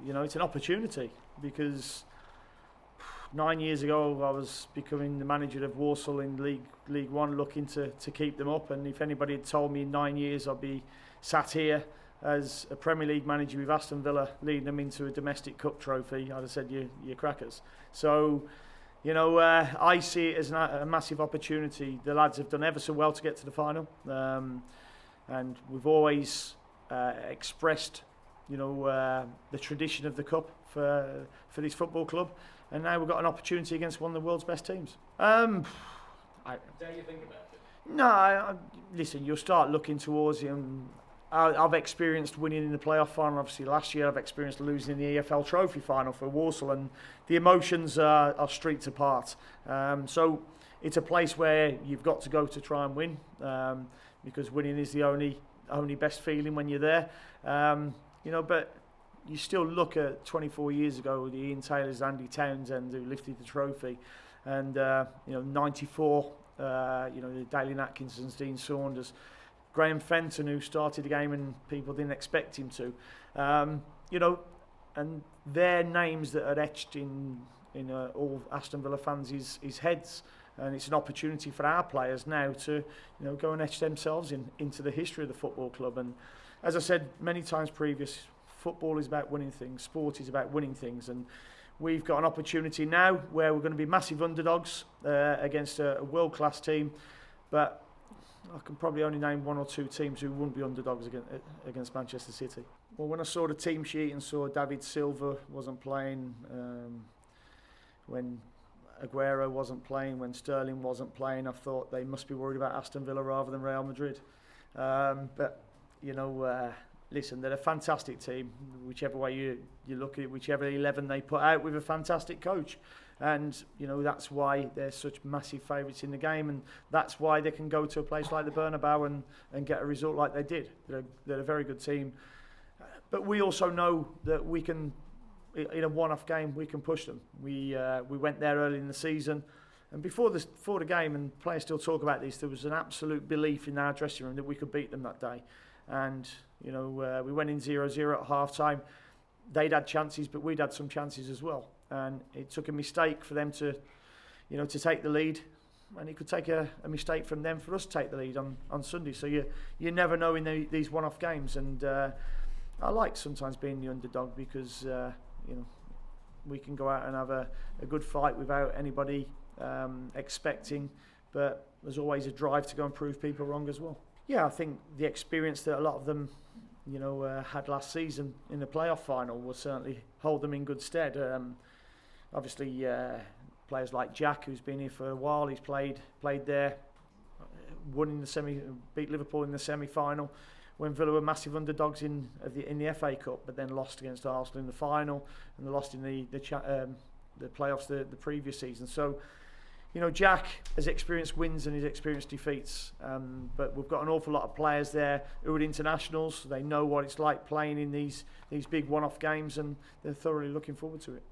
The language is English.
it's an opportunity, because 9 years ago I was becoming the manager of Walsall in League One, looking to keep them up, and if anybody had told me in 9 years I'd be sat here as a Premier League manager with Aston Villa leading them into a domestic cup trophy, I'd have said you're crackers. So I see it as a massive opportunity. The lads have done ever so well to get to the final, and we've always expressed the tradition of the cup for this football club, and now we've got an opportunity against one of the world's best teams. Dare you think about it? No, listen, you'll start looking towards it. I've experienced winning in the playoff final. Obviously, last year I've experienced losing in the EFL Trophy final for Walsall, and the emotions are streets apart. So it's a place where you've got to go to try and win, because winning is the only best feeling when you're there. But you still look at 24 years ago, the Ian Taylors, Andy Townsend, who lifted the trophy, and 94, the Dalian Atkinsons, Dean Saunders, Graham Fenton, who started the game and people didn't expect him to, and they're names that are etched in all Aston Villa fans' heads, and it's an opportunity for our players now to go and etch themselves into the history of the football club. And as I said many times previous, football is about winning things, sport is about winning things, and we've got an opportunity now where we're going to be massive underdogs against a world-class team, but I can probably only name one or two teams who wouldn't be underdogs against Manchester City. Well, when I saw the team sheet and saw David Silva wasn't playing, when Aguero wasn't playing, when Sterling wasn't playing, I thought they must be worried about Aston Villa rather than Real Madrid. Listen, they're a fantastic team, whichever way you look at it, whichever 11 they put out, with a fantastic coach. And, that's why they're such massive favourites in the game, and that's why they can go to a place like the Bernabeu and get a result like they did. They're a very good team. But we also know that we can, in a one-off game, we can push them. We went there early in the season, and before the game, and players still talk about this, there was an absolute belief in our dressing room that we could beat them that day. And, we went in 0-0 at half-time. They'd had chances, but we'd had some chances as well. And it took a mistake for them to take the lead. And it could take a mistake from them for us to take the lead on Sunday. So you never know in these one-off games. And I like sometimes being the underdog, because, we can go out and have a good fight without anybody expecting. But there's always a drive to go and prove people wrong as well. Yeah, I think the experience that a lot of them had last season in the playoff final will certainly hold them in good stead. Obviously, players like Jack, who's been here for a while, he's played there, won in the beat Liverpool in the semi-final, when Villa were massive underdogs in the FA Cup, but then lost against Arsenal in the final, and they lost in the playoffs the previous season. So, Jack has experienced wins and he's experienced defeats, but we've got an awful lot of players there who are internationals. They know what it's like playing in these big one-off games, and they're thoroughly looking forward to it.